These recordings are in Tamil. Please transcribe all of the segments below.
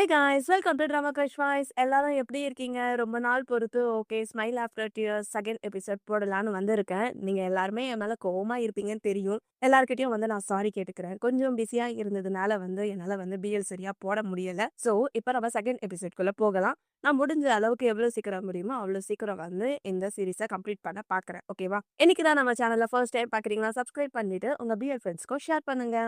Hi guys welcome to drama crush voice. எல்லாரும் எப்படி இருக்கீங்க? ரொம்ப நாள் பொறுத்து okay smile after tears second episode போடலான்னு வந்திருக்கேன். நீங்க எல்லாருமே என் மேல கோவமா இருப்பீங்கன்னு தெரியும். எல்லார்கிட்டயும் வந்து நான் சாரி கேட்டுக்கிறேன். கொஞ்சம் பிஸியா இருந்ததுனால வந்து என்னால வந்து பிஎல் சரியா போட முடியல. ஸோ இப்போ நம்ம செகண்ட் எபிசோட்குள்ள போகலாம். நான் முடிஞ்ச அளவுக்கு எவ்வளோ சீக்கிரம் முடியுமோ அவ்வளோ சீக்கிரம் வந்து இந்த சீரிஸை கம்ப்ளீட் பண்ண பார்க்குறேன். ஓகேவா? இன்னைக்கு தான் நம்ம சேனலை ஃபர்ஸ்ட் டைம் பார்க்குறீங்களா? சப்ஸ்கிரைப் பண்ணிட்டு உங்க பிஎல் ஃப்ரெண்ட்ஸ்க்கும் ஷேர் பண்ணுங்க.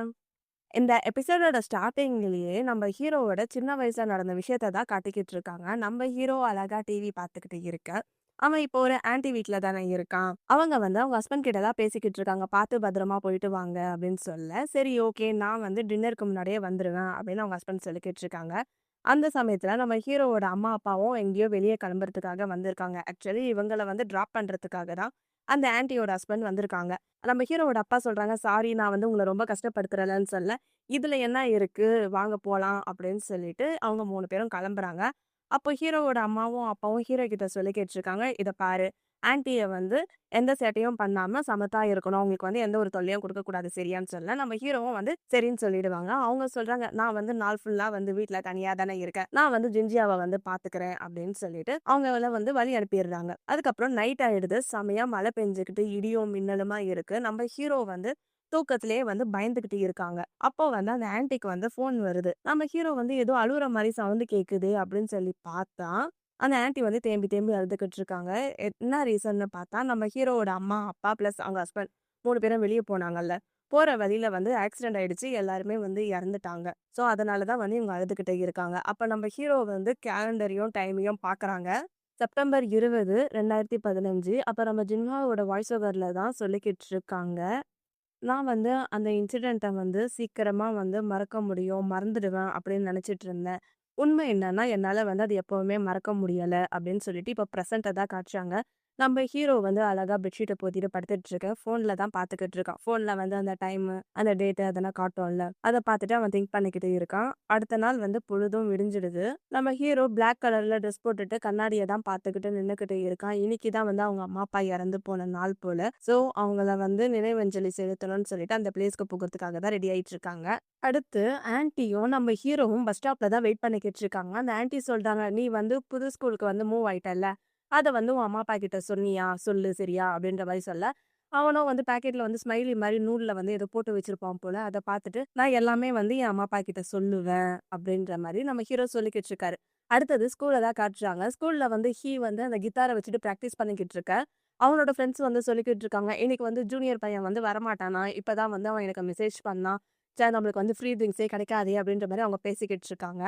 இந்த எபிசோடோட ஸ்டார்ட்டிங்லயே நம்ம ஹீரோவோட சின்ன வயசுல நடந்த விஷயத்த தான் காட்டிக்கிட்டு இருக்காங்க. நம்ம ஹீரோ அழகா டிவி பார்த்துக்கிட்டு இருக்க. அவன் இப்போ ஒரு ஆன்டி வீட்ல தானே இருக்கான். அவங்க வந்து அவங்க ஹஸ்பண்ட் கிட்ட தான் பேசிக்கிட்டு இருக்காங்க. பார்த்து பத்திரமா போயிட்டு வாங்க அப்படின்னு சொல்ல. சரி ஓகே நான் வந்து டின்னருக்கு முன்னாடியே வந்துருவேன் அப்படின்னு அவங்க ஹஸ்பண்ட் சொல்லிக்கிட்டு இருக்காங்க. அந்த சமயத்துல நம்ம ஹீரோவோட அம்மா அப்பாவும் எங்கேயோ வெளியே கிளம்புறதுக்காக வந்திருக்காங்க. ஆக்சுவலி இவங்கள வந்து டிராப் பண்றதுக்காக தான் அந்த ஆன்ட்டியோட ஹஸ்பண்ட் வந்திருக்காங்க. நம்ம ஹீரோவோட அப்பா சொல்றாங்க, "சாரி நான் வந்து உங்கள ரொம்ப கஷ்டப்படுத்துறேன்ன்னு சொல்ல, இதுல என்ன இருக்கு? வாங்க போலாம்." அப்படின்னு சொல்லிட்டு அவங்க 3 பேரும் கிளம்புறாங்க. அப்போ ஹீரோவோட அம்மாவும், அப்பாவும் ஹீரோ கிட்ட சொல்லி கேட்டுருக்காங்க, "இத பாரு, ஆன்ட்டிய வந்து எந்த சேட்டையும் பண்ணாம சமத்தா இருக்கணும். அவங்களுக்கு வந்து எந்த ஒரு தொல்லையும் குடுக்கக்கூடாது சரியான்னு சொல்ல." நம்ம ஹீரோவும் வந்து சரின்னு சொல்லிடுவாங்க. அவங்க சொல்றாங்க, "நான் வந்து நாள் ஃபுல்லா வந்து வீட்ல தனியா தானே இருக்கேன். நான் வந்து ஜின்ஜியாவ வந்து பாத்துக்கிறேன்." அப்படின்னு சொல்லிட்டு அவங்கள வந்து வழி அனுப்பிடுறாங்க. அதுக்கப்புறம் நைட் ஆயிடுது. செமையா மழை பெஞ்சுக்கிட்டு இடியும் மின்னலுமா இருக்கு. நம்ம ஹீரோ வந்து தூக்கத்திலேயே வந்து பயந்துகிட்டு இருக்காங்க. அப்போ வந்து அந்த ஆன்ட்டிக்கு வந்து ஃபோன் வருது. நம்ம ஹீரோ வந்து ஏதோ அழுவுற மாரி சவுண்ட் கேக்குது அப்படின்னு சொல்லி பார்த்தா, அந்த ஆன்ட்டி வந்து தேம்பி தேம்பி அழுதுகிட்டு இருக்காங்க. என்ன ரீசன்னு பார்த்தா, நம்ம ஹீரோவோட அம்மா, அப்பா பிளஸ் அவங்க ஹஸ்பண்ட் 3 பேரும் வெளிய போனாங்கல்ல. போற வழியில வந்து ஆக்சிடென்ட் ஆயிடுச்சு. எல்லாருமே வந்து இறந்துட்டாங்க. ஸோ, அதனால தான் வந்து இவங்க அழுதுகிட்டே இருக்காங்க. அப்ப நம்ம ஹீரோ வந்து கேலண்டரையும், டைமையும் பார்க்குறாங்க. செப்டம்பர் 20, 2015. அப்ப நம்ம ஜின்ஹாவோட வாய்ஸ் ஓவர்ல தான் சொல்லிக்கிட்டு இருக்காங்க. நான் வந்து அந்த இன்சிடென்ட்ட வந்து சீக்கிரமா வந்து மறக்க முடியும், மறந்துடுவேன் அப்படின்னு நினைச்சிட்டு இருந்தேன். உண்மை என்னன்னா, என்னால வந்து அது எப்பவுமே மறக்க முடியல அப்படின்னு சொல்லிட்டு இப்ப பிரசன்ட்ட தான் காட்டுறாங்க. நம்ம ஹீரோ வந்து அழகா பெட்ஷீட்ட போத்திட்டு படுத்துட்டு இருக்க. ஃபோன்ல தான் பார்த்துக்கிட்டு இருக்கான். ஃபோன்ல வந்து அந்த டைமு, அந்த டேட்டு அதெல்லாம் காட்டும்ல. அத பார்த்துட்டு அவன் திங்க் பண்ணிக்கிட்டு இருக்கான். அடுத்த நாள் வந்து பொழுதும் விடிஞ்சிடுது. நம்ம ஹீரோ பிளாக் கலர்ல ட்ரெஸ் போட்டுட்டு கண்ணாடிய தான் பார்த்துக்கிட்டு நின்னுக்கிட்டு இருக்கான். இன்னைக்கு தான் வந்து அவங்க அம்மா, அப்பா இறந்து போன நாள் போல. ஸோ, அவங்கள வந்து நினைவஞ்சலி செலுத்தணும்னு சொல்லிட்டு அந்த பிளேஸ்க்கு போகறதுக்காக தான் ரெடி ஆயிட்டு இருக்காங்க. அடுத்து ஆன்ட்டியும் நம்ம ஹீரோவும் பஸ் ஸ்டாப்ல தான் வெயிட் பண்ணிக்கிட்டு இருக்காங்க. அந்த ஆன்ட்டி சொல்றாங்க, "நீ வந்து புது ஸ்கூலுக்கு வந்து மூவ் ஆயிட்டல்ல. அத வந்து உன் அம்மா, அப்பா கிட்ட சொன்னியா? சொல்லு சரியா?" அப்படின்ற மாரி சொல்ல, அவனும் வந்து பாக்கெட்ல வந்து ஸ்மைலி மாரி நூல்ல வந்து ஏதோ போட்டு வச்சிருப்பான் போல. அத பார்த்துட்டு, "நான் எல்லாமே வந்து என் அம்மா, அப்பா கிட்ட சொல்லுவேன்." அப்படின்ற மாரி நம்ம ஹீரோ சொல்லிக்கிட்டு இருக்காரு. அடுத்தது ஸ்கூல தான் காட்டுறாங்க. ஸ்கூல்ல வந்து வந்து அந்த கிட்டார வச்சுட்டு பிராக்டிஸ் பண்ணிக்கிட்டு இருக்க. அவனோட ஃப்ரெண்ட்ஸ் வந்து சொல்லிக்கிட்டு இருக்காங்க, "இன்னைக்கு வந்து ஜூனியர் பையன் வந்து வரமாட்டானா? இப்பதான் வந்து அவன் எனக்கு மெசேஜ் பண்ணான். ச்சே நம்மளுக்கு வந்து ஃப்ரீ ட்ரிங்க்ஸே கிடைக்காதே!" அப்படின்ற மாரி அவங்க பேசிக்கிட்டு இருக்காங்க.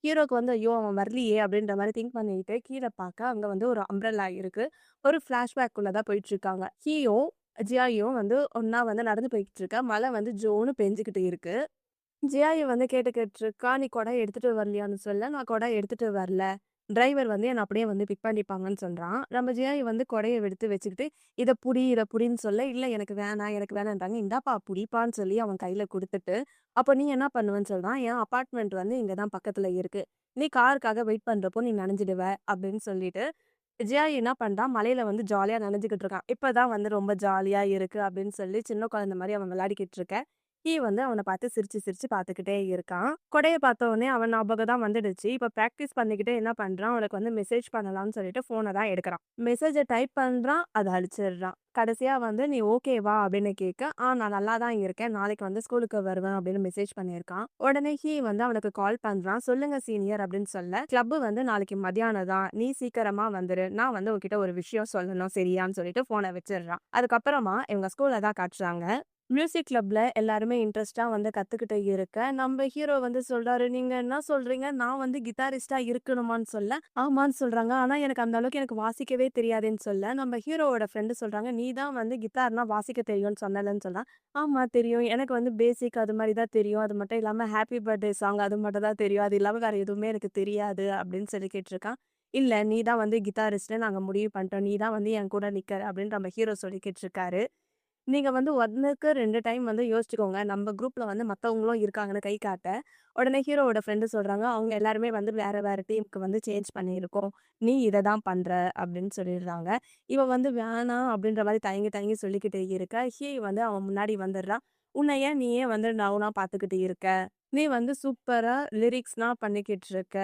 ஹீரோக்கு வந்து, "ஐயோ! அவன் வரலையே!" அப்படின்ற மாரி திங்க் பண்ணிட்டு கீழ பாக்க அங்க வந்து ஒரு அம்ப்ரெல்லா இருக்கு. ஒரு ஃபிளாஷ்பேக்குள்ள தான் போயிட்டுருக்காங்க. ஹீயும், ஜியாயும் வந்து ஒண்ணா வந்து நடந்து போய்க்கிட்டு இருக்க. மழை வந்து ஜோன்னு பெஞ்சுகிட்டு இருக்கு. ஜியாயி வந்து கேட்டுக்கிட்டு இருக்கா, "நீ கொடை எடுத்துட்டு வரலையான்னு?" சொல்ல, "நான் கொடை எடுத்துட்டு வரல. டிரைவர் வந்து என்ன அப்படியே வந்து பிக் பண்ணிப்பாங்கன்னு" சொல்றான். நம்ம ஜியாயி வந்து கொடைய எடுத்து வச்சுக்கிட்டு, "இத புடி, இத புடின்னு" சொல்ல, "இல்ல எனக்கு வேணாம், எனக்கு வேணான்றாங்க." "இந்தாப்பா புடிப்பான்னு" சொல்லி அவன் கையில குடுத்துட்டு, "அப்ப நீ என்ன பண்ணுவேன்னு" சொல்றான். "என் அபார்ட்மெண்ட் வந்து இங்க தான் பக்கத்துல இருக்கு. நீ காருக்காக வெயிட் பண்றப்போ நீ நனைஞ்சிடுவ" அப்படின்னு சொல்லிட்டு, ஜியாயி என்ன பண்றான், மழையில வந்து ஜாலியா நனைஞ்சுகிட்டு இருக்கான். இப்பதான் வந்து ரொம்ப ஜாலியா இருக்கு அப்படின்னு சொல்லி சின்ன குழந்தை மாரி அவன் விளையாடிக்கிட்டு இருக்க. வந்து அவன பார்த்து சிரிச்சு சிரிச்சு பார்த்துக்கிட்டே இருக்கான். கொடைய பார்த்த உடனே அவன் ஞாபகம் தான் வந்துடுச்சு. இப்ப பிராக்டிஸ் பண்ணிக்கிட்டே என்ன பண்றான், அவனுக்கு வந்து மெசேஜ் பண்ணலாம்னு சொல்லிட்டு ஃபோன தான் எடுக்குறான். மெசேஜ டைப் பண்றான், அத அழிச்சிடுறான். கடைசியா வந்து "நீ ஓகேவா?" அப்படின்னு கேட்க, நான் நல்லா தான் இருக்கேன். நாளைக்கு வந்து ஸ்கூலுக்கு வருவேன்" அப்படின்னு மெசேஜ் பண்ணியிருக்கான். உடனே வந்து அவனுக்கு கால் பண்றான். "சொல்லுங்க சீனியர்" அப்படின்னு சொல்ல, "கிளப் வந்து நாளைக்கு மத்தியானம் தான். நீ சீக்கிரமா வந்துரு. நான் வந்து உன்கிட்ட ஒரு விஷயம் சொல்லணும் சரியான்னு" சொல்லிட்டு ஃபோன வச்சிடுறான். அதுக்கப்புறமா இவங்க ஸ்கூல்ல தான் காட்டுறாங்க. மியூசிக் கிளப்ல எல்லாருமே இன்ட்ரெஸ்ட்டா வந்து கத்துக்கிட்டு இருக்க, நம்ம ஹீரோ வந்து சொல்றாரு, "நீங்க என்ன சொல்றீங்க? நான் வந்து கிட்டாரிஸ்ட்டா இருக்கணுமான்னு?" சொல்ல, "ஆமான்னு" சொல்றாங்க. "ஆனா எனக்கு அந்த அளவுக்கு எனக்கு வாசிக்கவே தெரியாதுன்னு" சொல்ல, நம்ம ஹீரோவோட ஃப்ரெண்டு சொல்றாங்க, "நீ தான் வந்து கிட்டார்னா வாசிக்க தெரியும்னு சொன்னேல்லன்னு" சொல்றான். "ஆமா தெரியும். எனக்கு வந்து பேசிக் அது மாரி தான் தெரியும். அது மட்டும் இல்லாம ஹேப்பி பர்த்டே சாங் அது மட்டும் தான் தெரியும். அது இல்லாம வேற எதுவுமே எனக்கு தெரியாது" அப்படின்னு சொல்லி கேட்டுருக்கான். "இல்ல நீ தான் வந்து கிட்டாரிஸ்ட்ன்னு நாங்க முடிவு பண்ணிட்டோம். நீ தான் வந்து என் கூட நிக்கிற" அப்படின்னு நம்ம ஹீரோ சொல்லிக்கிட்டு இருக்காரு. நீங்க வந்து 1க்கு 2 டைம் வந்து யோசிச்சுக்கோங்க. நம்ம குரூப்ல வந்து மத்தவங்களும் இருக்காங்கன்னு கை காட்ட, உடனே ஹீரோவோட ஃப்ரெண்டு சொல்றாங்க, "அவங்க எல்லாருமே வந்து வேற வேற டீமுக்கு வந்து சேஞ்ச் பண்ணியிருக்கோம். நீ இத தான் பண்ற" அப்படின்னு சொல்லிடுறாங்க. இவன் வந்து வேணாம் அப்படின்ற மாரி தயங்கி தயங்கி சொல்லிக்கிட்டே இருக்க, வந்து அவன் முன்னாடி வந்துடுறான். "உன்ன ஏன் நீ ஏன் வந்து டவுனா பார்த்துக்கிட்டு இருக்க?" நீ வந்து சூப்பரா லிரிக்ஸ்லாம் பண்ணிக்கிட்டு இருக்க.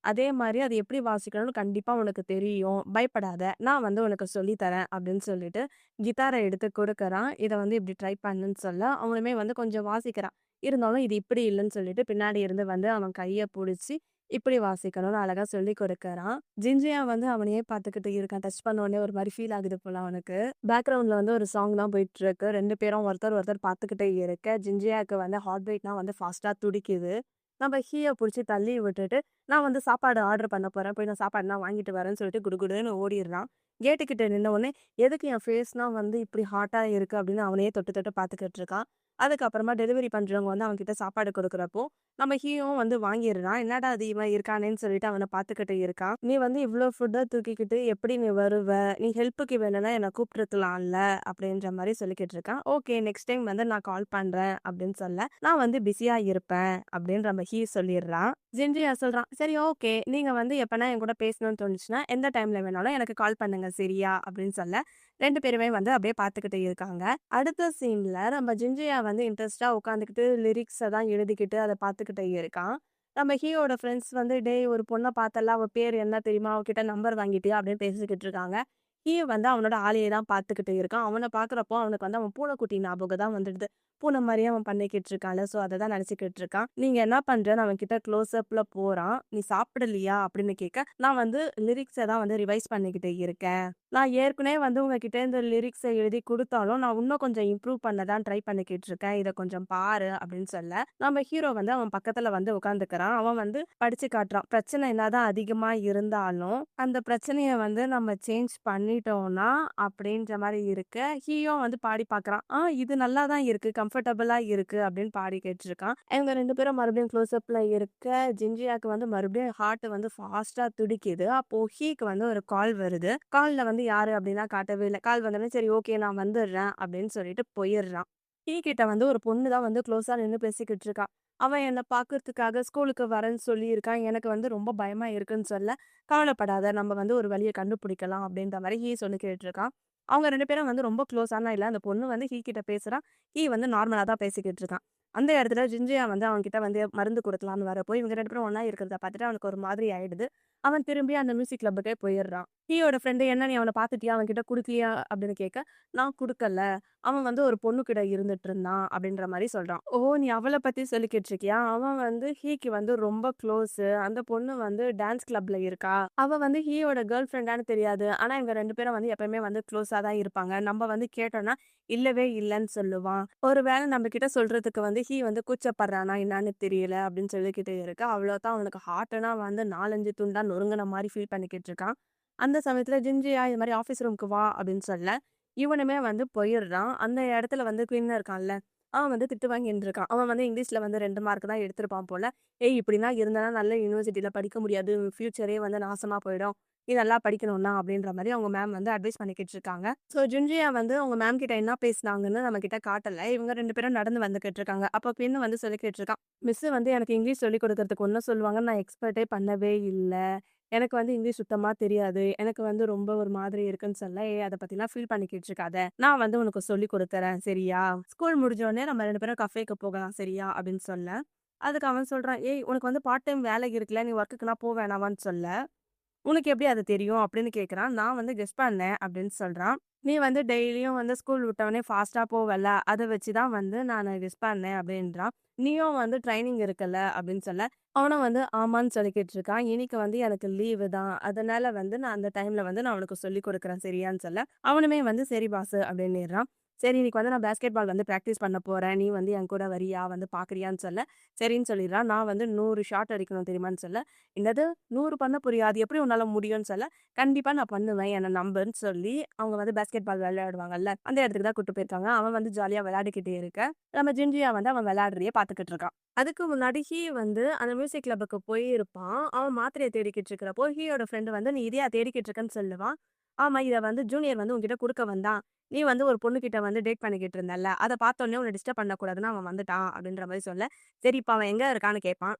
அதே மாரி அது எப்படி வாசிக்கணும்னு கண்டிப்பா உனக்கு தெரியும். பயப்படாத. நான் வந்து உனக்கு சொல்லி தரேன் அப்படின்னு சொல்லிட்டு, கிட்டார எடுத்து குடுக்குறான். இத வந்து இப்படி ட்ரை பண்ணுன்னு சொல்ல, அவனுமே வந்து கொஞ்சம் வாசிக்கிறான். இருந்தாலும் இது இப்படி இல்லன்னு சொல்லிட்டு பின்னாடி இருந்து வந்து அவன் கைய புடிச்சு, இப்படி வாசிக்கணும்னு அழகா சொல்லிக் குடுக்குறான். ஜின்ஜியா வந்து அவனையே பார்த்துக்கிட்டு இருக்கான். டச் பண்ண உடனே ஒரு மாரி ஃபீல் ஆகுது போல அவனுக்கு. பேக்கிரவுண்ட்ல வந்து ஒரு சாங் தான் போயிட்டுருக்கு. 2 பேரும் ஒருத்தர் ஒருத்தர் பார்த்துக்கிட்டே இருக்க, ஜின்ஜியாக்கு வந்து ஹார்ட் பீட்லாம் வந்து ஃபாஸ்ட்டா துடிக்குது. நம்ம ஹீய புடிச்சு தள்ளி விட்டுட்டு, நான் வந்து சாப்பாடு ஆர்டர் பண்ண போறேன். போய் நான் சாப்பாடுலாம் வாங்கிட்டு வரேன்னு சொல்லிட்டு குடுகுடுன்னு ஓடிர்றான். கேட்டுக்கிட்ட நின்ன உடனே, எதுக்கு என் ஃபேஸ்லாம் வந்து இப்படி ஹாட்டா இருக்கு அப்படின்னு அவனையே தொட்டு தொட்டு பார்த்துக்கிட்டு இருக்கான். அதுக்கப்புறமா டெலிவரி பண்றவங்க வந்து அவன்கிட்ட சாப்பாடு குடுக்குறப்போ, நம்ம ஹீயும் வந்து வாங்கிர்றான். என்னடா இது இவன் இருக்கானேன்னு சொல்லிட்டு அவன பார்த்துக்கிட்டு இருக்கான். "நீ வந்து இவ்ளோ ஃபுட்ட தூக்கிக்கிட்டு எப்படி நீ வருவ? நீ ஹெல்ப்புக்கு வேணும்னா என்ன கூப்ட்டுருக்கலாம்ல" அப்படின்ற மாரி சொல்லிக்கிட்டு இருக்கான். "ஓகே நெக்ஸ்ட் டைம் வந்து நான் கால் பண்றேன்" அப்படின்னு சொல்ல, "நான் வந்து பிஸியா இருப்பேன்" அப்படின்னு நம்ம ஹீ சொல்லிர்றான். ஜின்ஜியா சொல்றான், "சரி ஓகே. நீங்க வந்து எப்பனா என் கூட பேசணும்னு தோணுச்சுன்னா, எந்த டைம்ல வேணாலும் எனக்கு கால் பண்ணுங்க சரியா?" அப்படின்னு சொல்ல, 2 பேருமே வந்து அப்படியே பார்த்துக்கிட்டு இருக்காங்க. அடுத்த சீன்ல நம்ம ஜின்ஜியா வந்து இன்ட்ரெஸ்ட்டா உட்காந்துக்கிட்டு லிரிக்ஸ தான் எழுதிக்கிட்டு அத பார்த்துக்கிட்டு இருக்கான். நம்ம ஹீரோட ஃப்ரெண்ட்ஸ் வந்து, "டேய் ஒரு பொண்ண பார்த்தல்ல, அவ பேர் என்ன தெரியுமா? அவகிட்ட நம்பர் வாங்கிட்டியா?" அப்படின்னு பேசிக்கிட்டு இருக்காங்க. ஹீ வந்து அவனோட ஆளையே தான் பார்த்துக்கிட்டு இருக்கான். அவன பார்க்குறப்போ அவனுக்கு வந்து அவன் பூனைக்குட்டி ஞாபகம் தான் வந்துடுது. பூனை மாரியே அவன் பண்ணிக்கிட்டு இருக்கான்ல. ஸோ அத தான் நினைச்சுக்கிட்டு இருக்கான். "நீங்க என்ன பண்றன்னு?" அவன்கிட்ட க்ளோஸ் அப்ல போறான். "நீ சாப்பிடலையா?" அப்படின்னு கேட்க, "நான் வந்து லிரிக்ஸ தான் வந்து ரிவைஸ் பண்ணிக்கிட்டு இருக்கேன். நான் ஏற்கனவே வந்து உங்ககிட்ட இந்த லிரிக்ஸ எழுதி குடுத்தாலும், நான் இன்னும் கொஞ்சம் இம்ப்ரூவ் பண்ண தான் ட்ரை பண்ணிக்கிட்டு இருக்கேன். இத கொஞ்சம் பாரு" அப்படின்னு சொல்ல, நம்ம ஹீரோ வந்து அவன் பக்கத்துல வந்து உட்காந்துக்கிறான். அவன் வந்து படிச்சு காட்டுறான். பிரச்சனை என்னதான் அதிகமா இருந்தாலும், அந்த பிரச்சனைய வந்து நம்ம சேஞ்ச் பண்ணிட்டோம்னா, அப்படின்ற மாரி இருக்கு. ஹீயும் வந்து பாடி பார்க்குறான். இது நல்லா தான் இருக்கு. கம்ஃபர்டபுளா இருக்கு" அப்படின்னு பாடிக்கிட்டு இருக்கான். இவங்க 2 பேரும் மறுபடியும் க்ளோஸ் அப்ல இருக்க, ஜின்ஜியாக்கு வந்து மறுபடியும் ஹார்ட் வந்து ஃபாஸ்ட்டா துடிக்குது. அப்போ ஹீக்கு வந்து ஒரு கால் வருது. கால்ல வந்து யாரு அப்படின்லாம் காட்டவே இல்ல. கால் வந்தோனே, "சரி ஓகே நான் வந்துடுறேன்" அப்படின்னு சொல்லிட்டு போயிர்றான். டீ கிட்ட வந்து ஒரு பொண்ணு தான் வந்து க்ளோஸா நின்னு பேசிக்கிட்டு இருக்கா. அவன் என்ன பார்க்கறதுக்காக ஸ்கூலுக்கு வரேன்னு சொல்லியிருக்கான். எனக்கு வந்து ரொம்ப பயமா இருக்குன்னு சொல்ல, "கவலைப்படாத நம்ம வந்து ஒரு வழிய கண்டுபிடிக்கலாம்" அப்படின்ற மாரி ஹீ சொல்லிக்கிட்டு இருக்கான். அவங்க 2 பேரும் வந்து ரொம்ப க்ளோஸாலாம் இல்ல. அந்த பொண்ணு வந்து ஹீ கிட்ட பேசுறா. ஹீ வந்து நார்மலா தான் பேசிக்கிட்டு இருக்கான். அந்த இடத்துல ஜின்ஜியா வந்து அவன்கிட்ட வந்து மருந்து குடுக்கலான்னு வரப்போ, இவங்க 2 பேரும் ஒண்ணா இருக்கிறத பார்த்துட்டு அவனுக்கு ஒரு மாதிரி ஆயிடுது. அவன் திரும்பி அந்த மியூசிக் கிளப்புக்கே போயிர்றான். ஹீயோட ஃப்ரெண்டு, "என்ன நீ அவன பார்த்துட்டியா? அவன்கிட்ட குடுக்கலையா?" அப்படின்னு கேட்க, "நான் குடுக்கல. அவன் வந்து ஒரு பொண்ணு கூட இருந்துட்டு இருந்தான்" அப்படின்ற மாரி சொல்றான். "ஓ! நீ அவள பத்தி சொல்லிக்கிட்டு இருக்கியா? அவன் வந்து ஹீக்கு வந்து ரொம்ப க்ளோஸு. அந்த பொண்ணு வந்து டான்ஸ் கிளப்ல இருக்கா. அவ வந்து ஹீயோட கேர்ள் ஃப்ரெண்டான்னு தெரியாது. ஆனா இவங்க 2 பேரும் வந்து எப்பவுமே வந்து க்ளோஸா தான் இருப்பாங்க. நம்ம வந்து கேட்டோம்னா, இல்லவே இல்லன்னு சொல்லுவான். ஒரு வேள நம்ம கிட்ட சொல்றதுக்கு வந்து ஹீ வந்து கூச்சப்படுறானா என்னான்னு தெரியல" அப்படின்னு சொல்லிக்கிட்டு இருக்க. அவ்வளோதான் அவனுக்கு ஹார்ட்னா வந்து 4, 5 துண்டா நொறுங்குன மாரி ஃபீல் பண்ணிக்கிட்டு இருக்கான். அந்த சமயத்துல ஜின்ஜியா இது மாரி ஆஃபீஸ் ரூமுக்கு வா அப்படின்னு சொல்ல, இவனுமே வந்து போயிடுறான். அந்த இடத்துல வந்து குயின் இருக்கான்ல, அவன் வந்து திட்டு வாங்கின்னு இருக்கான். அவன் வந்து இங்கிலீஷ்ல வந்து 2 மார்க் தான் எடுத்திருப்பான் போல. "ஏய் இப்படிலாம் இருந்தனா நல்ல யுனிவர்சிட்டில படிக்க முடியாது. உன் ஃபியூச்சரே வந்து நாசமா போயிடும். நீ நல்லா படிக்கணும்னா" அப்படின்ற மாரி அவங்க மேம் வந்து அட்வைஸ் பண்ணிக்கிட்டு இருக்காங்க. ஸோ ஜின்ஜியா வந்து அவங்க மேம் கிட்ட என்ன பேசினாங்கன்னு நம்ம கிட்ட காட்டல. இவங்க 2 பேரும் நடந்து வந்துகிட்டு இருக்காங்க. அப்போ குயின் வந்து சொல்லிக்கிட்டு இருக்கான். "மிஸ் வந்து எனக்கு இங்கிலீஷ் சொல்லிக் கொடுக்கறதுக்கு ஒண்ணு சொல்லுவாங்கன்னு நான் எக்ஸ்பெக்ட்டே பண்ணவே இல்ல. எனக்கு வந்து இங்கிலீஷ் சுத்தமா தெரியாது. எனக்கு வந்து ரொம்ப ஒரு மாதிரி இருக்குன்னு சொல்ல, "ஏய் அத பத்திலாம் ஃபீல் பண்ணிக்கிட்டு இருக்காத. நான் வந்து உனக்கு சொல்லிக் குடுத்துர்றேன் சரியா? ஸ்கூல் முடிஞ்ச உடனே நம்ம 2 பேரும் கஃபேக்கு போகலாம் சரியா?" அப்படின்னு சொல்ல, அதுக்கு அவன் சொல்றான், "ஏய் உனக்கு வந்து பார்ட் டைம் வேலை இருக்குல்ல. நீ ஒர்க்குக்குலாம் போ வேணாமான்னு" சொல்ல, "உனக்கு எப்படி அது தெரியும்?" அப்படின்னு கேட்குறான். "நான் வந்து கெஸ் பண்ணேன்" அப்படின்னு சொல்றான். "நீ வந்து டெய்லியும் வந்து ஸ்கூல் விட்டவுனே ஃபாஸ்ட்டா போவல்ல, அத வச்சு தான் வந்து நானு கெஸ் பண்ணேன்" அப்படின்றான். "நீயும் வந்து ட்ரெய்னிங் இருக்குல்ல" அப்படின்னு சொல்ல, அவனும் வந்து ஆமான்னு சொல்லிக்கிட்டு இருக்கான். "இன்னைக்கு வந்து எனக்கு லீவு தான். அதனால வந்து நான் அந்த டைம்ல வந்து நான் உனக்கு சொல்லிக் குடுக்குறேன் சரியான்னு" சொல்ல, அவனுமே வந்து "சரி பாஸு" அப்படின்னிறான். "சரி இன்னைக்கு வந்து நான் பாஸ்கெட் பால் வந்து பிராக்டிஸ் பண்ண போறேன். நீ வந்து என் கூட வரியா? வந்து பார்க்குறியான்னு" சொல்ல, சரின்னு சொல்லிடுறான். "நான் வந்து 100 ஷாட் அடிக்கணும் தெரியுமான்னு" சொல்ல, "என்னது 100 பண்ண போறியா? அது எப்படி உன்னால முடியும்ன்னு" சொல்ல, "கண்டிப்பா நான் பண்ணுவேன். என்ன நம்புன்னு" சொல்லி அவங்க வந்து பாஸ்கெட் பால் விளையாடுவாங்கல்ல, அந்த இடத்துக்கு தான் கூட்டு போயிருக்காங்க. அவன் வந்து ஜாலியா விளையாடிக்கிட்டே இருக்க, நம்ம ஜின்ஜியா வந்து அவன் விளையாடுறதையே பார்த்துக்கிட்டு இருக்கான். அதுக்கு முன்னாடி ஹீ வந்து அந்த மியூசிக் கிளப்புக்கு போயிருப்பான். அவன் மாத்திரைய தேடிக்கிட்டு இருக்கிறப்போ, ஹீயோட ஃப்ரெண்ட் வந்து, "நீ இதையா தேடிக்கிட்டு இருக்கன்னு?" சொல்லுவான். "ஆமா, இத வந்து ஜூனியர் வந்து உன்கிட்ட குடுக்க வந்தான். நீ வந்து ஒரு பொண்ணுகிட்ட வந்து டேட் பண்ணிக்கிட்டு இருந்தல்ல, அத பார்த்தோனே உன்ன டிஸ்டர்ப் பண்ணக்கூடாதுன்னு அவன் வந்துட்டான்" அப்படின்ற மாரி சொல்ல, சரி இப்ப அவன் எங்க இருக்கான்னு கேட்பான்.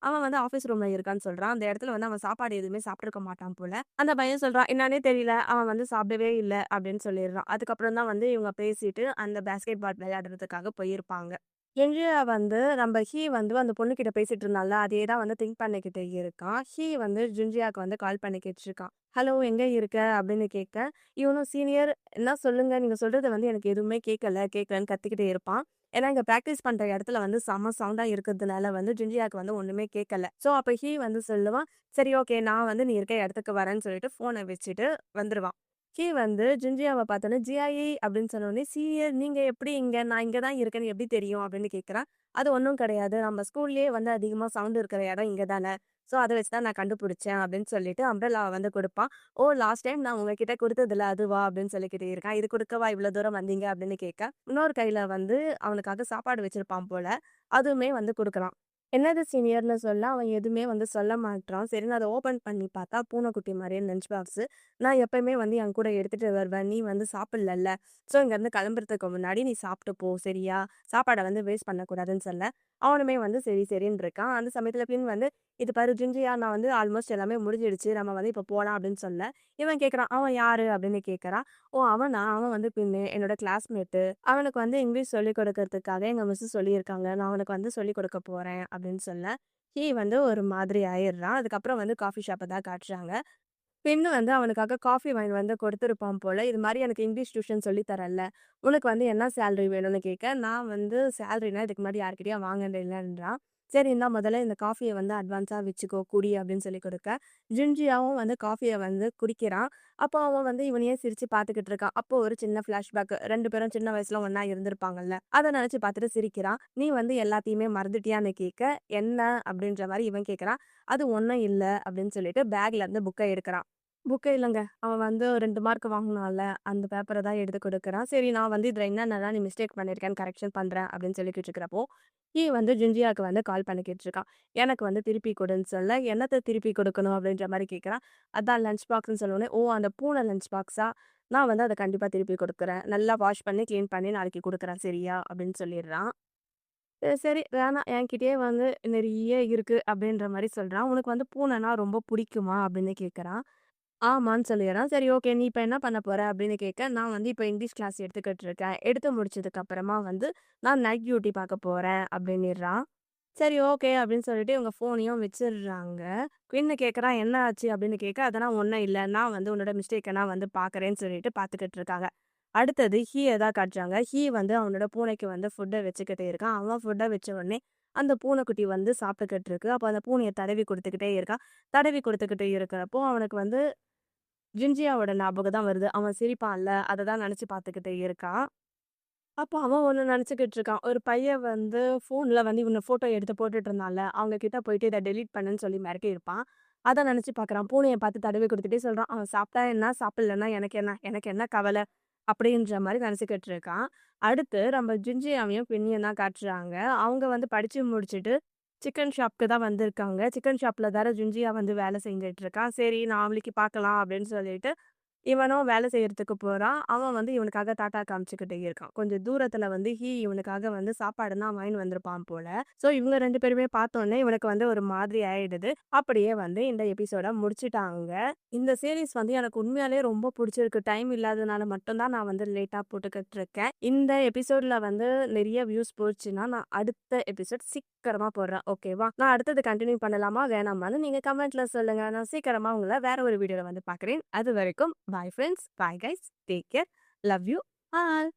அவன் வந்து ஆஃபீஸ் ரூம்ல இருக்கான்னு சொல்றான். அந்த இடத்துல வந்து அவன் சாப்பாடு எதுவுமே சாப்பிட்டுருக்க மாட்டான் போல. அந்த பையன் சொல்றான், "என்னான்னே தெரியல. அவன் வந்து சாப்பிடவே இல்ல" அப்படின்னு சொல்லிடுறான். அதுக்கப்புறம் தான் வந்து இவங்க பேசிட்டு அந்த பாஸ்கெட் பால் விளையாடுறதுக்காக போயிருப்பாங்க. என்ஜியா வந்து நம்ம ஹீ வந்து அந்த பொண்ணுகிட்ட பேசிட்டு இருந்தான்ல, அதே தான் வந்து திங்க் பண்ணிக்கிட்டு இருக்கான். ஹீ வந்து ஜுன்ஜியாக்கு வந்து கால் பண்ணி கேட்டுருக்கான். "ஹலோ எங்க இருக்க?" அப்படின்னு கேட்க, இவனும் "சீனியர் என்ன சொல்லுங்க, நீங்க சொல்றது வந்து எனக்கு எதுவுமே கேட்கலன்னு கத்திக்கிட்டே இருப்பான். ஏன்னா இங்க பிராக்டிஸ் பண்ற இடத்துல வந்து செம்ம சவுண்டா இருக்கிறதுனால வந்து ஜுன்ஜியாக்கு வந்து ஒண்ணுமே கேட்கல. ஸோ அப்ப ஹீ வந்து சொல்லுவான், "சரி ஓகே நான் வந்து நீ இருக்க இடத்துக்கு வரேன்னு" சொல்லிட்டு ஃபோன வச்சுட்டு வந்துருவான். கீ வந்து ஜின்ஜியாவ பார்த்தோனே, "ஜியாயி" அப்படின்னு சொன்னோனே, "சீனியர் நீங்க எப்படி இங்க? நான் இங்க தான் இருக்கேன்னு எப்படி தெரியும்?" அப்படின்னு கேட்குறான். "அது ஒண்ணும் கிடையாது. நம்ம ஸ்கூல்லயே வந்து அதிகமா சவுண்ட் இருக்கிற இடம் இங்க தானே. ஸோ அத வச்சு தான் நான் கண்டுபிடிச்சேன்" அப்படின்னு சொல்லிட்டு அம்ப்ரெல்லாவ வந்து குடுப்பான். "ஓ! லாஸ்ட் டைம் நான் உங்ககிட்ட குடுத்ததுல்ல அதுவா?" அப்படின்னு சொல்லிக்கிட்டே இருக்கான். "இது குடுக்கவா இவ்வளோ தூரம் வந்தீங்க?" அப்படின்னு கேட்க, இன்னொரு கையில வந்து அவனுக்காக சாப்பாடு வச்சிருப்பான் போல. அதுவுமே வந்து குடுக்குறான். என்னது சீனியர்ன்னு சொல்ல, அவன் எதுவுமே வந்து சொல்ல மாட்றான். சரின்னு அத ஓப்பன் பண்ணி பார்த்தா, பூனைக்குட்டி மாரியே லஞ்ச் பாக்ஸு. நான் எப்பயுமே வந்து என் கூட எடுத்துட்டு வருவேன். நீ வந்து சாப்பிடலல்ல. ஸோ இங்கேருந்து கிளம்புறதுக்கு முன்னாடி நீ சாப்பிட்டு போ சரியா? சாப்பாட வந்து வேஸ்ட் பண்ணக்கூடாதுன்னு சொல்ல, அவனுமே வந்து சரி, சரின்னு இருக்கான். அந்த சமயத்தில பின் வந்து, "இது பாரு ஜிஞ்சியா நான் வந்து ஆல்மோஸ்ட் எல்லாமே முடிஞ்சிடுச்சு. நம்ம வந்து இப்போ போலாம்" அப்படின்னு சொல்ல, இவன் கேட்குறான், "அவன் யாரு?" அப்படின்னு கேட்கறான். "ஓ! அவனா? அவன் வந்து பின்னு என்னோட கிளாஸ்மேட்டு. அவனுக்கு வந்து இங்கிலீஷ் சொல்லிக் கொடுக்கறதுக்காக எங்க மிஸ் சொல்லியிருக்காங்க. நான் அவனுக்கு வந்து சொல்லிக் கொடுக்க போறேன்" அப்படின்னு சொல்ல, ஹி வந்து ஒரு மாதிரி ஆயிடுறான். அதுக்கப்புறம் வந்து காஃபி ஷாப்ப தான் காட்டுறாங்க. பெண்ணு வந்து அவனுக்காக காஃபி வாங்கிட்டு வந்து கொடுத்துருப்பான் போல. இது மாரி எனக்கு இங்கிலீஷ் டியூஷன் சொல்லி தரேன்ல. உனக்கு வந்து என்ன சேலரி வேணும்னு கேட்க, நான் வந்து சேலரினா இதுக்கு முன்னாடி யார்கிட்டயும் வாங்கினது இல்லன்றான். சரி இந்தா முதல்ல இந்த காஃபிய வந்து அட்வான்ஸா வச்சுக்கோ குடி அப்படின்னு சொல்லிக் கொடுக்க, ஜின்ஜியாவும் வந்து காஃபிய வந்து குடிக்கிறான். அப்போ அவன் வந்து இவனையே சிரிச்சு பார்த்துக்கிட்டு இருக்கான். அப்போ ஒரு சின்ன ஃபிளாஷ்பேக் 2 பேரும் சின்ன வயசுல ஒண்ணா இருந்திருப்பாங்கல்ல. அத நினைச்சு பார்த்துட்டு சிரிக்கிறான். "நீ வந்து எல்லாத்தையுமே மறந்துட்டியான்னு?" கேட்க, "என்ன?" அப்படின்ற மாரி இவன் கேட்கறான். "அது ஒண்ணும் இல்ல" அப்படின்னு சொல்லிட்டு பேக்ல இருந்து புக்க எடுக்குறான். புக்கே இல்லங்க. அவன் வந்து 2 மார்க் வாங்குனான்ல, அந்த பேப்பர தான் எடுத்து குடுக்குறான். சரி நான் வந்து இதுல என்னென்னலாம் நீ மிஸ்டேக் பண்ணியிருக்கேன்னு கரெக்ஷன் பண்றேன் அப்படின்னு சொல்லிக்கிட்டு இருக்கிறப்போ, வந்து ஜின்ஜியாக்கு வந்து கால் பண்ணி கேட்டுருக்கான். எனக்கு வந்து திருப்பி குடுன்னு சொல்ல, "என்னத்த திருப்பி குடுக்கணும்?" அப்படின்ற மாரி கேட்குறான். அதான் லஞ்ச் பாக்ஸ்ன்னு சொன்னோனே, "ஓ! அந்த பூனை லஞ்ச் பாக்ஸா? நான் வந்து அத கண்டிப்பா திருப்பி குடுக்குறேன். நல்லா வாஷ் பண்ணி, கிளீன் பண்ணி நாளைக்கு குடுக்குறேன் சரியா?" அப்படின்னு சொல்லிடுறான். சரி வேணாம் என்கிட்டயே வந்து நெறைய இருக்கு அப்படின்ற மாரி சொல்றான். "உனக்கு வந்து பூனைனா ரொம்ப புடிக்குமா?" அப்படின்னு கேட்குறான். ஆமான்னு சொல்லிர்றான். சரி ஓகே. நீ இப்ப என்ன பண்ண போற? அப்படின்னு கேட்க, நான் வந்து இப்ப இங்கிலீஷ் கிளாஸ் எடுத்துக்கிட்டு இருக்கேன். எடுத்து முடிச்சதுக்கு அப்புறமா வந்து நான் நைட் டியூட்டி பார்க்க போறேன் அப்படின்னிர்றான். சரி ஓகே அப்படின்னு சொல்லிட்டு இவங்க ஃபோனையும் வச்சிடுறாங்க. குயின்னு கேட்குறான், "என்ன ஆச்சு?" அப்படின்னு கேட்க, "அதெல்லாம் ஒண்ணும் இல்ல. நான் வந்து உன்னோட மிஸ்டேக்க நான் வந்து பார்க்குறேன்னு" சொல்லிட்டு பார்த்துக்கிட்டு இருக்காங்க. அடுத்தது ஹீய தான் காட்டுறாங்க. ஹீ வந்து அவனோட பூனைக்கு வந்து ஃபுட்ட வச்சுக்கிட்டே இருக்கான். அவன் ஃபுட்ட வச்ச உடனே அந்த பூனைக்குட்டி வந்து சாப்பிட்டுக்கிட்டு இருக்கு. அப்ப அந்த பூனைய தடவி குடுத்துக்கிட்டே இருக்கான். தடவி குடுத்துக்கிட்டு இருக்கிறப்போ அவனுக்கு வந்து ஜின்ஜியாவோட ஞாபகம் தான் வருது. அவன் சிரிப்பான்ல, அத தான் நெனச்சு பார்த்துக்கிட்டு இருக்கான். அப்போ அவன் ஒண்ணு நெனச்சுக்கிட்டு இருக்கான். ஒரு பையன் வந்து ஃபோன்ல வந்து இவன ஃபோட்டோ எடுத்து போட்டுட்டு இருந்தான்ல, அவங்க கிட்ட போயிட்டு இத டெலீட் பண்ணுன்னு சொல்லி மிரட்டியிருப்பான். அத நெனச்சு பார்க்குறான். பூனைய பார்த்து தடவி குடுத்துட்டே சொல்றான். "அவன் சாப்ட்டா என்ன? சாப்பிடலன்னா எனக்கு என்ன? எனக்கு என்ன கவல?" அப்படின்ற மாரி நெனச்சுக்கிட்டு இருக்கான். அடுத்து நம்ம ஜின்ஜியாவையும், பின்னியும் தான் காட்டுறாங்க. அவங்க வந்து படிச்சு முடிச்சுட்டு சிக்கன் ஷாப்க்கு தான் வந்திருக்காங்க. சிக்கன் ஷாப்ல வேற ஜின்ஜியா வந்து வேலை செஞ்சுட்டு இருக்கான். சரி நாளைக்கு பார்க்கலாம் அப்படின்னு சொல்லிட்டு இவனும் வேலை செய்யறதுக்கு போறான். அவன் வந்து இவனுக்காக டாட்டா காமிச்சுக்கிட்டே இருக்கான். கொஞ்சம் தூரத்துல வந்து இவனுக்காக வந்து சாப்பாடுலாம் வாங்கின்னு வந்திருப்பான் போல. ஸோ இவங்க 2 பேருமே பார்த்தோனே இவனுக்கு வந்து ஒரு மாதிரி ஆயிடுது. அப்படியே வந்து இந்த எபிசோட முடிச்சுட்டாங்க. இந்த சீரிஸ் வந்து எனக்கு உண்மையாலே ரொம்ப புடிச்சிருக்கு. டைம் இல்லாதனால மட்டும் தான் நான் வந்து லேட்டா போட்டுக்கிட்டு இருக்கேன். இந்த எபிசோட்ல வந்து நிறைய வியூஸ் போச்சுன்னா, நான் அடுத்த எபிசோட் சீக்கிரமா போடுறேன். ஓகேவா? நான் அடுத்தது கன்டின்யூ பண்ணலாமா? வேணாமான்னு நீங்க கமெண்ட்ல சொல்லுங்க. நான் சீக்கிரமா உங்கள வேற ஒரு வீடியோல வந்து பார்க்குறேன். அதுவரைக்கும் bye friends. Bye guys. Take care. Love you all.